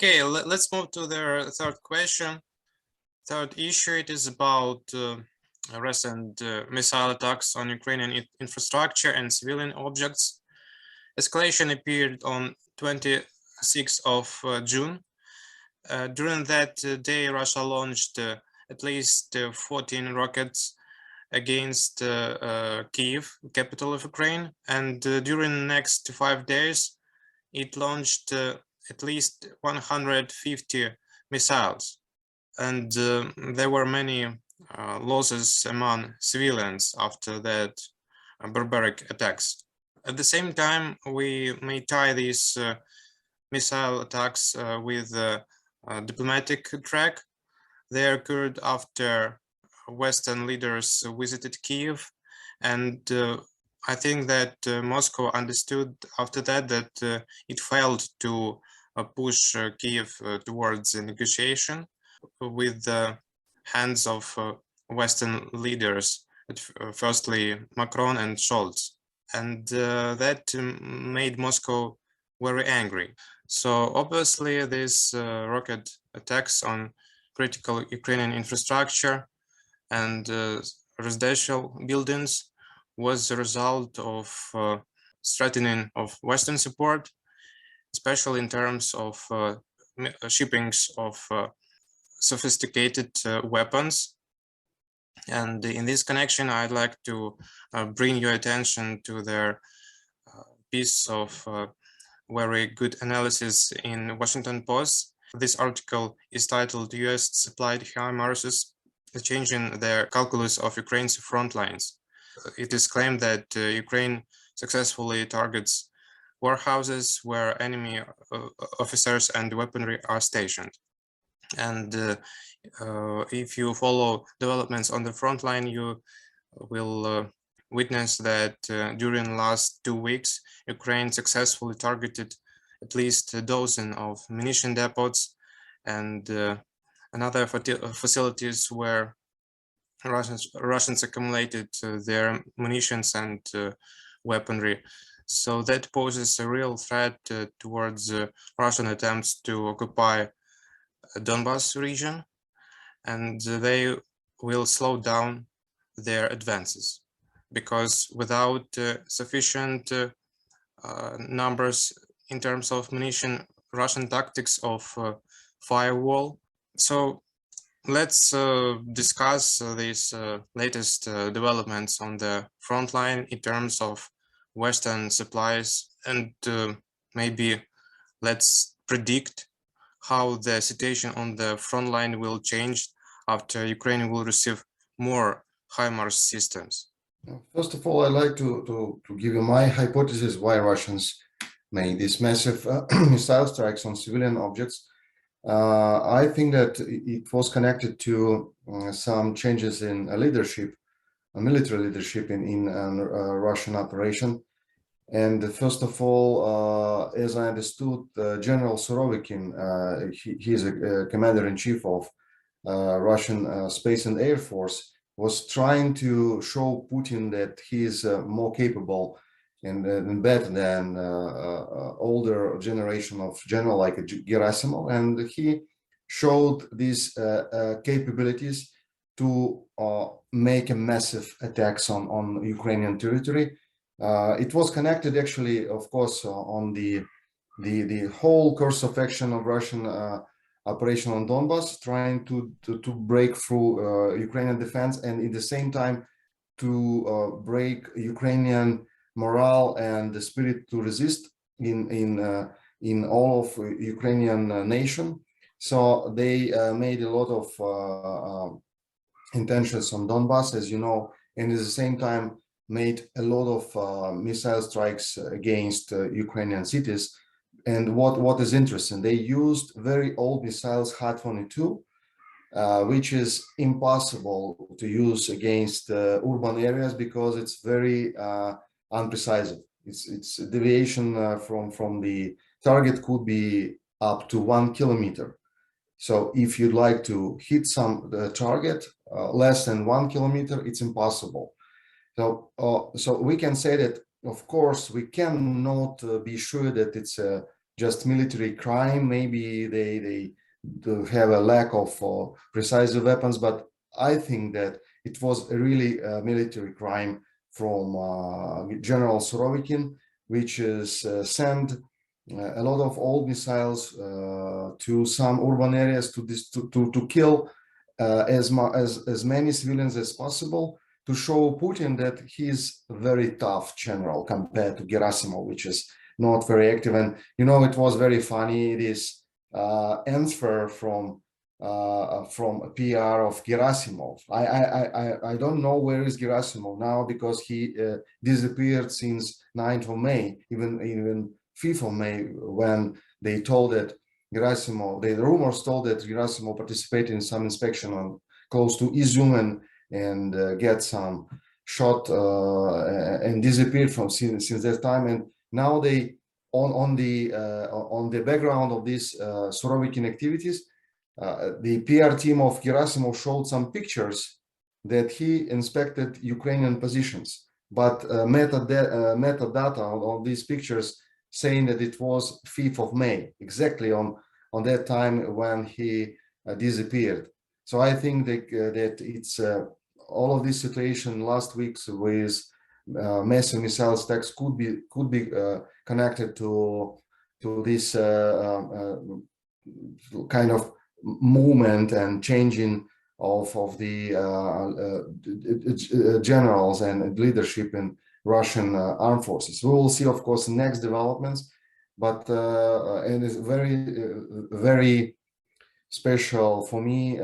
Okay, let's move to the third question. Third issue, it is about recent missile attacks on Ukrainian infrastructure and civilian objects. Escalation appeared on 26th of June. During that day, Russia launched at least 14 rockets against Kyiv, capital of Ukraine, and during the next 5 days, it launched at least 150 missiles, and there were many losses among civilians after that barbaric attacks. At the same time, we may tie these missile attacks with a diplomatic track. They occurred after Western leaders visited Kyiv, and I think that Moscow understood after that that it failed to push Kyiv towards a negotiation with the hands of Western leaders, firstly Macron and Scholz, and that made Moscow very angry. So obviously these rocket attacks on critical Ukrainian infrastructure and residential buildings was the result of strengthening of Western support, especially in terms of shippings of sophisticated weapons. And in this connection, I'd like to bring your attention to their piece of very good analysis in Washington Post. This article is titled "US supplied HIMARS, changing the calculus of Ukraine's front lines." It is claimed that Ukraine successfully targets warehouses where enemy officers and weaponry are stationed. And if you follow developments on the front line, you will witness that during last 2 weeks, Ukraine successfully targeted at least a dozen of munition depots and another facilities where Russians accumulated their munitions and weaponry. So that poses a real threat towards Russian attempts to occupy Donbas region, and they will slow down their advances, because without sufficient numbers in terms of munition, Russian tactics of firewall. So let's discuss these latest developments on the front line in terms of Western supplies, and maybe let's predict how the situation on the front line will change after Ukraine will receive more HIMARS systems. First of all, I'd like to give you my hypothesis why Russians made these massive missile strikes on civilian objects. I think that it was connected to some changes in leadership, military leadership in Russian operation. And first of all, as I understood, General Solovian, he is a commander-in-chief of Russian Space and Air Force, was trying to show Putin that he is more capable and better than older generation of general like Gerasimov, and he showed these capabilities to make a massive attacks on Ukrainian territory. It was connected actually, of course, on the whole course of action of Russian operation on Donbas, trying to break through Ukrainian defense, and at the same time to break Ukrainian morale and the spirit to resist in all of Ukrainian nation. So they made a lot of intentions on Donbas, as you know, and at the same time made a lot of missile strikes against Ukrainian cities. And what is interesting, they used very old missiles, HAT-22, which is impossible to use against urban areas because it's very unprecise. It's deviation from the target could be up to 1 kilometer. So if you'd like to hit some target less than 1 kilometer, it's impossible. So we can say that, of course, we cannot be sure that it's a just military crime. Maybe they have a lack of precise weapons, but I think that it was a really military crime from General Solovian, which is sent a lot of old missiles to some urban areas to kill as many civilians as possible, to show Putin that he's a very tough general compared to Gerasimov, which is not very active. And it was very funny, this answer from a PR of Gerasimov. I don't know where is Gerasimov now, because he disappeared since 9th of May, even 5th of May, when they told that Gerasimov, the rumors told that Gerasimov participated in some inspection on close to Izum and get some shot and disappeared from since that time. And now they on the background of these Sorovikin activities, the PR team of Gerasimov showed some pictures that he inspected Ukrainian positions, but metadata on these pictures saying that it was 5th of May, exactly on that time when he disappeared. So I think that it's all of this situation last week's with massive missile attacks could be connected to this kind of movement and changing of the generals and leadership in Russian armed forces. We will see, of course, next developments, but and it's very special for me.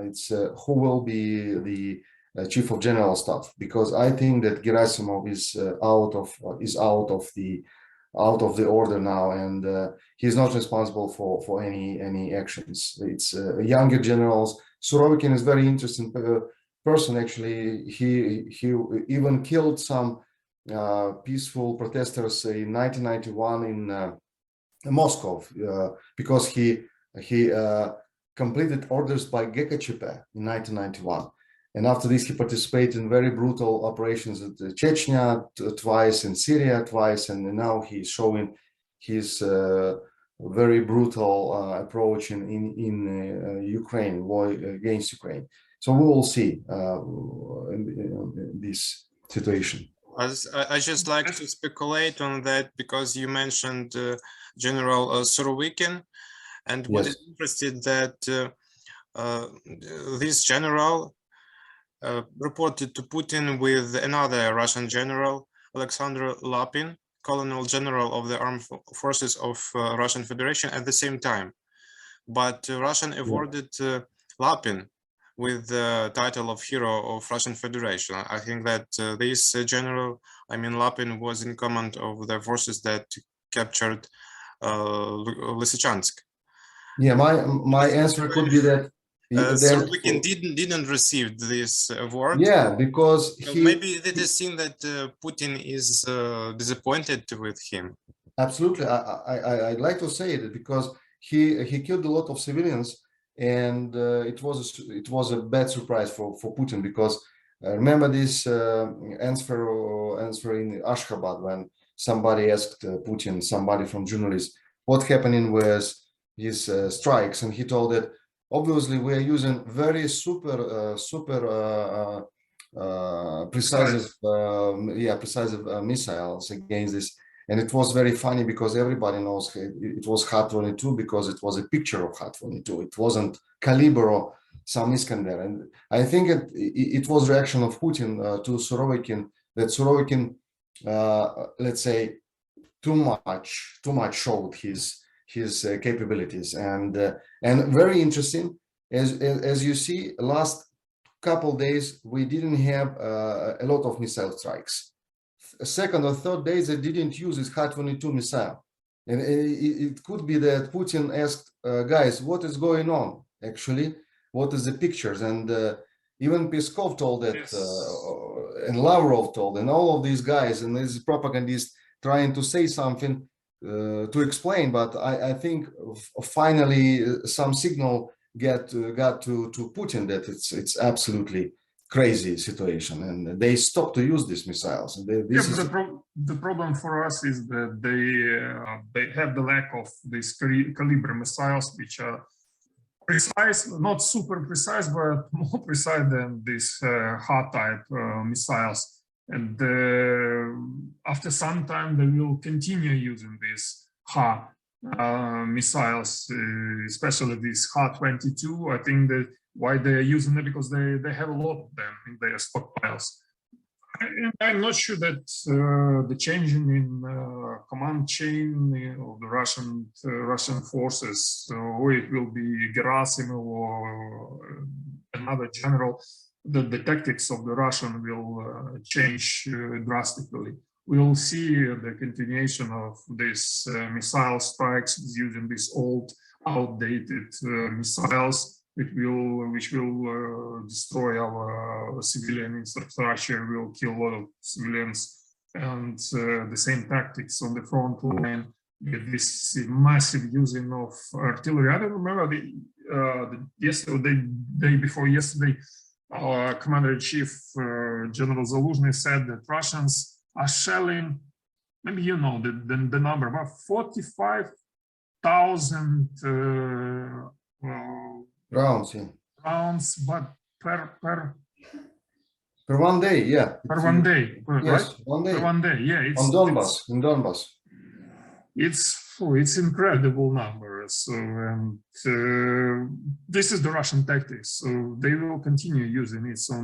It's who will be the chief of general staff, because I think that Gerasimov is out of the order now, and he's not responsible for any actions. It's younger generals. Surovikin is very interesting person. Actually, he even killed some peaceful protesters in 1991 in Moscow because he completed orders by Gekachepe in 1991. And after this, he participated in very brutal operations in Chechnya twice, in Syria twice, and now he's showing his very brutal approach in Ukraine, war against Ukraine. So we will see in this situation. I just like to speculate on that, because you mentioned General Surovikin, and what is interesting that this general reported to Putin with another Russian general, Alexander Lapin, Colonel General of the Armed Forces of Russian Federation, at the same time. But Russian awarded Lapin with the title of Hero of Russian Federation. I think that this general, Lapin, was in command of the forces that captured Lysychansk. Yeah, my answer could be that Solovian didn't receive this award. Yeah, because maybe it is seen that Putin is disappointed with him. Absolutely, I'd like to say that because he killed a lot of civilians, and it was a bad surprise for Putin, because remember this answer in Ashgabat, when somebody asked Putin, somebody from journalists, what happening with his strikes, and he told that obviously we are using very super precise missiles against this. And it was very funny because everybody knows it was Khat-22 because it was a picture of Khat-22. It wasn't caliber or some Iskander. And I think it was reaction of Putin to Surovikin, that Surovikin, let's say, too much showed his capabilities. And very interesting, as you see, last couple days we didn't have a lot of missile strikes. Second or third days they didn't use this Khat-22 missile, and it could be that Putin asked, guys, what is going on actually, what is the pictures? And even Peskov told that, and Lavrov told, and all of these guys and these propagandists trying to say something to explain, but I think finally some signal got to Putin that it's absolutely crazy situation, and they stopped to use these missiles. And this is the problem for us is that they have the lack of these caliber missiles, which are precise, not super precise, but more precise than these hard type missiles. And after some time, they will continue using these hard missiles, especially these HA-22. I think that why they're using it, because they have a lot of them in their stockpiles. And I'm not sure that the changing in command chain of the Russian forces, or it will be Gerasimov or another general, the tactics of the Russian will change drastically. We will see the continuation of these missile strikes using these old, outdated missiles, which will destroy our civilian infrastructure, will kill a lot of civilians, and the same tactics on the front line with this massive using of artillery. I don't remember the day before yesterday, our Commander-in-Chief General Zaluzhny said that Russians are shelling, maybe you know the number, about 45,000 rounds, yeah. Rounds, but per 1 day, yeah. Per 1 day, yes, right? 1 day. Per 1 day, yeah. On Donbass, in Donbass. It's incredible numbers. So, and this is the Russian tactics. So they will continue using it. So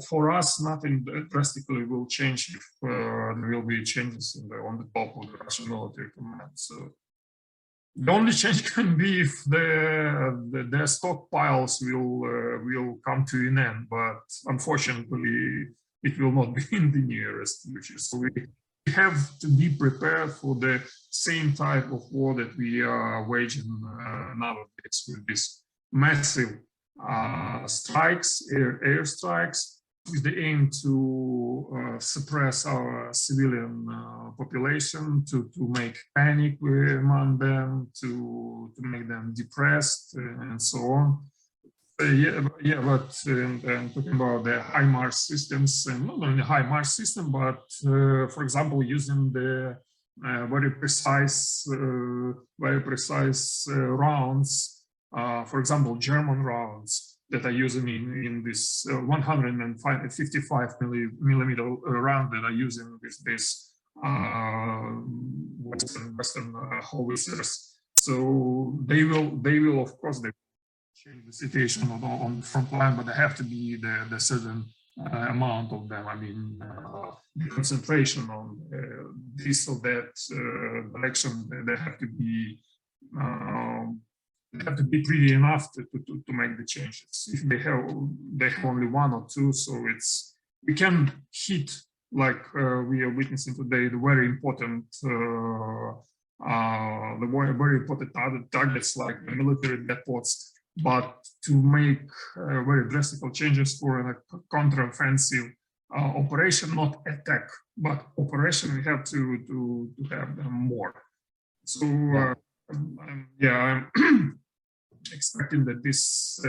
for us, nothing drastically will change if there will be changes on the top of the Russian military command. So the only change can be if their stockpiles will come to an end, but unfortunately, it will not be in the nearest future. So we have to be prepared for the same type of war that we are waging nowadays, with these massive strikes, air strikes, with the aim to suppress our civilian population, to make panic among them, to make them depressed, and so on. But talking about the HIMARS systems, and not only HIMARS system, but for example, using the very precise rounds, for example, German rounds that are using in this 155 millimeter round that are using this Western howitzers. So they will of course change the situation on the front line, but there have to be the certain amount of them. I mean, the concentration on this or that direction, they have to be pretty enough to make the changes. If they have only one or two, so we can hit, like we are witnessing today, the very important targets like the military depots. But to make very drastic changes for a counteroffensive operation, not attack, but operation, we have to have them more. So I'm expecting that these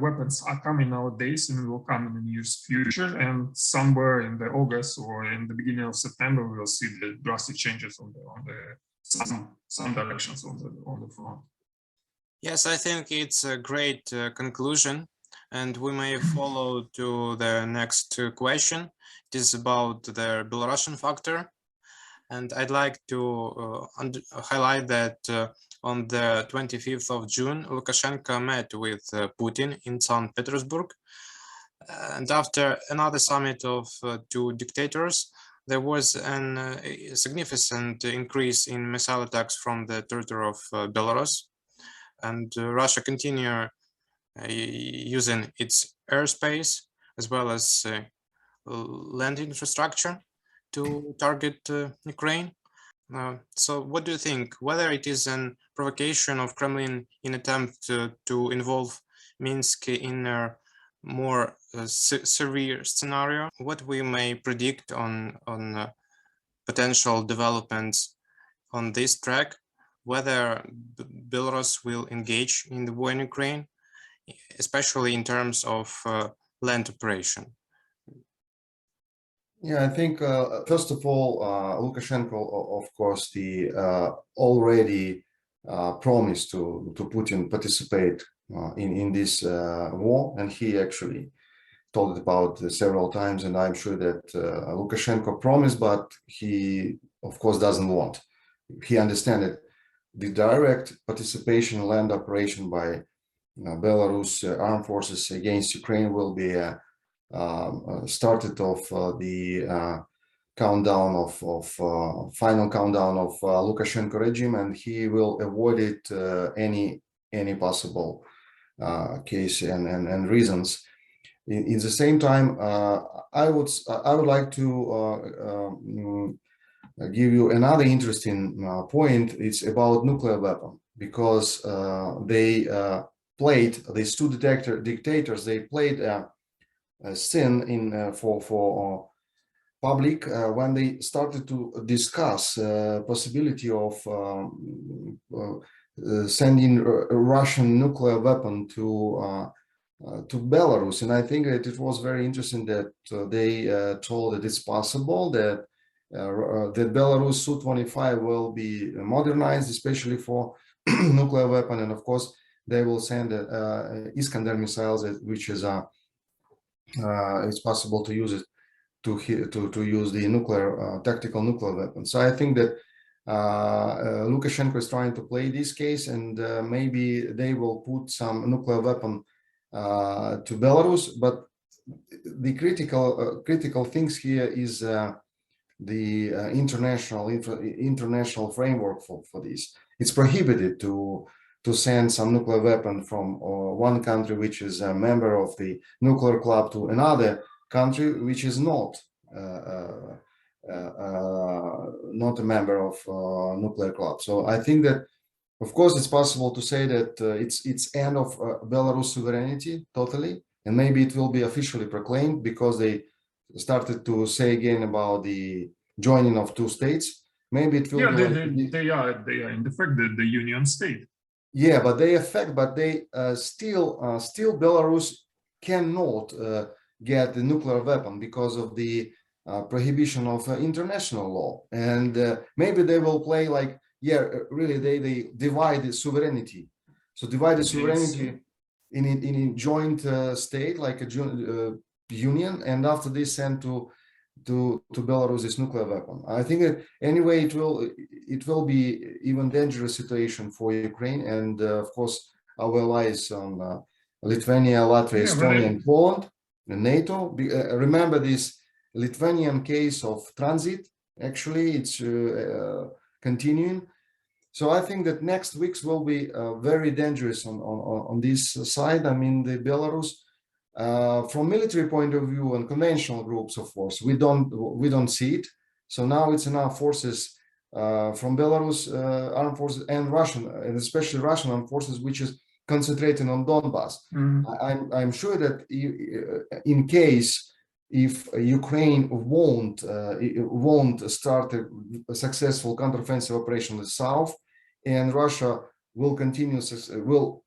weapons are coming nowadays and will come in the near future, and somewhere in the August or in the beginning of September we will see the drastic changes on the some directions on the front. Yes, I think it's a great conclusion, and we may follow to the next question. It is about the Belarusian factor, and I'd like to highlight that on the 25th of June, Lukashenko met with Putin in St. Petersburg, and after another summit of two dictators, there was a significant increase in missile attacks from the territory of Belarus. And Russia continue using its airspace as well as land infrastructure to target Ukraine. So what do you think? Whether it is an provocation of Kremlin in attempt to involve Minsk in a more severe scenario? What we may predict on potential developments on this track? Whether Belarus will engage in the war in Ukraine, especially in terms of land operation? Yeah, I think first of all, Lukashenko, of course, the already promised to Putin participate in this war, and he actually told it about several times. And I'm sure that Lukashenko promised, but he, of course, doesn't want. He understands that the direct participation in land operation by Belarus armed forces against Ukraine will be started of the countdown of final countdown of Lukashenko regime, and he will avoid it any possible case and reasons. In the same time, I would like to give you another interesting point. It's about nuclear weapon, because these two dictators, they played a scene in for public when they started to discuss possibility of sending a Russian nuclear weapon to Belarus. And I think that it was very interesting that they told that it's possible that that Belarus Su-25 will be modernized, especially for nuclear weapon, and of course they will send Iskander missiles, which is it's possible to use it to use the nuclear tactical nuclear weapon. So I think that Lukashenko is trying to play this case, and maybe they will put some nuclear weapon to Belarus. But the critical things here is the international framework for this. It's prohibited to send some nuclear weapon from one country which is a member of the nuclear club to another country which is not a member of nuclear club. So I think that, of course, it's possible to say that it's end of Belarus sovereignty totally, and maybe it will be officially proclaimed because they started to say again about the joining of two states. Maybe it will be they are in fact the union state. Yeah, but they still Belarus cannot get the nuclear weapon because of the prohibition of international law. And maybe they will play like, yeah, really they divide the sovereignty. So divide the sovereignty in a joint state, like a union, and after this send to Belarus this nuclear weapon. I think that anyway it will be even dangerous situation for Ukraine, and of course our allies on Lithuania, Latvia, Estonia, and Poland, and NATO. Remember this Lithuanian case of transit. Actually, it's continuing. So I think that next weeks will be very dangerous on this side. I mean, the Belarus. From military point of view and conventional groups of force, we don't see it. So now it's enough forces from Belarus armed forces and Russian, and especially Russian armed forces, which is concentrating on Donbass. I'm sure that in case if Ukraine won't start a successful counteroffensive operation in the south, and Russia will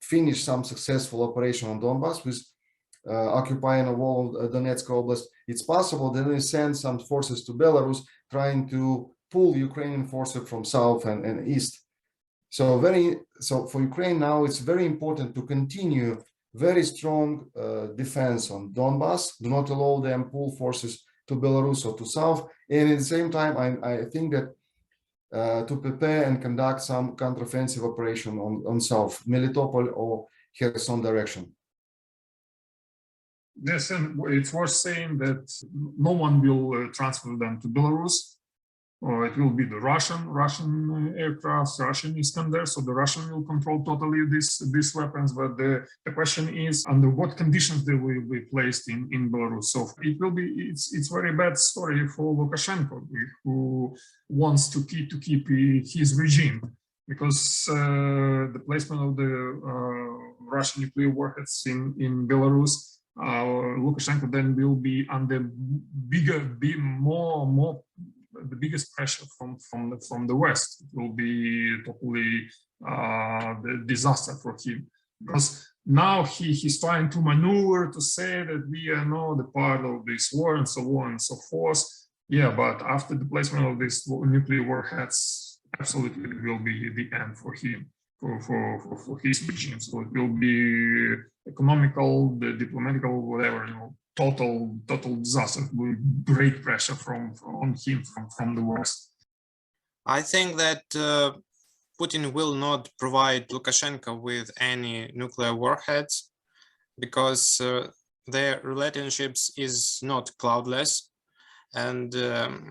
finish some successful operation on Donbass with occupying a wall of Donetsk Oblast, it's possible that they send some forces to Belarus trying to pull Ukrainian forces from south and east. So for Ukraine now, it's very important to continue very strong defense on Donbass. Do not allow them pull forces to Belarus or to south. And at the same time, I think that to prepare and conduct some counteroffensive operation on south, Melitopol or Kherson direction. Yes, and it's worth saying that no one will transfer them to Belarus. Or it will be the Russian aircraft, Russian Iskander. So the Russian will control totally these weapons. But the question is under what conditions they will be placed in Belarus. So it will be it's very bad story for Lukashenko, who wants to keep his regime, because the placement of the Russian nuclear warheads in Belarus. Lukashenko then will be under the biggest pressure from the West. It will be totally the disaster for him. because now he's trying to maneuver to say that we are not the part of this war and so on and so forth. Yeah, but after the placement of these nuclear warheads, absolutely it will be the end for him, for his regime. So it will be economical, the diplomatical, whatever, total disaster with great pressure on him from the West. I think that Putin will not provide Lukashenko with any nuclear warheads because their relationships is not cloudless. And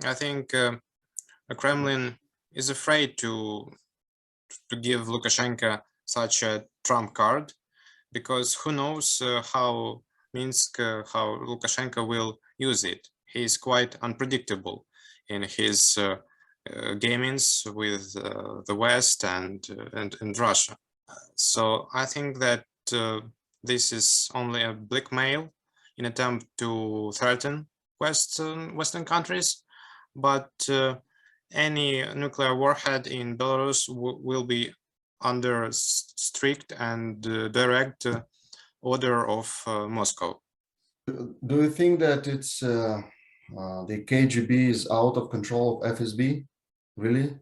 I think the Kremlin is afraid to give Lukashenko such a trump card, because who knows how Minsk, how Lukashenko will use it. He is quite unpredictable in his gamings with the West and Russia. So I think that this is only a blackmail in attempt to threaten Western countries, but any nuclear warhead in Belarus will be under strict and direct order of Moscow. Do you think that it's the KGB is out of control of FSB? Really?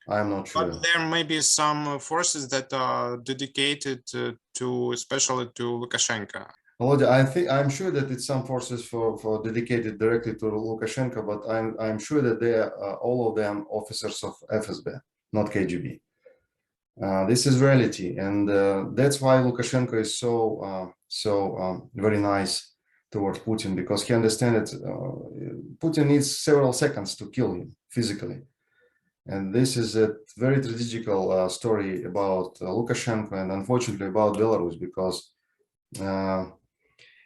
I'm not sure. But there may be some forces that are dedicated to, especially to Lukashenko. Well, I'm sure that it's some forces for dedicated directly to Lukashenko, but I'm sure that they are all of them officers of FSB, not KGB. This is reality, and that's why Lukashenko is so very nice towards Putin, because he understands that Putin needs several seconds to kill him physically. And this is a very tragical story about Lukashenko and unfortunately about Belarus, because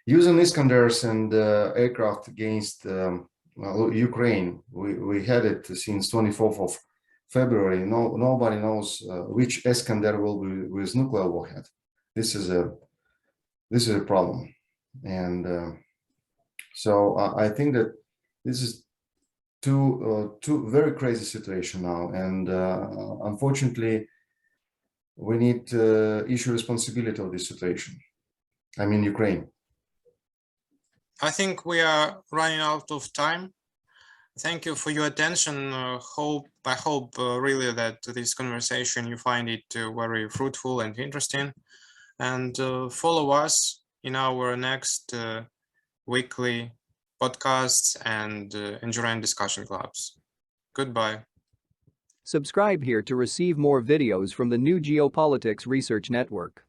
using Iskanders and aircraft against Ukraine, we had it since 24th of February. Nobody knows which Iskander will be with nuclear warhead. This is a problem, and so I think that this is two very crazy situation now, and unfortunately, we need to issue responsibility of this situation. I mean, Ukraine. I think we are running out of time. Thank you for your attention. I hope really that this conversation, you find it very fruitful and interesting. And follow us in our next weekly podcasts and NGRN Discussion Clubs. Goodbye. Subscribe here to receive more videos from the new Geopolitics Research Network.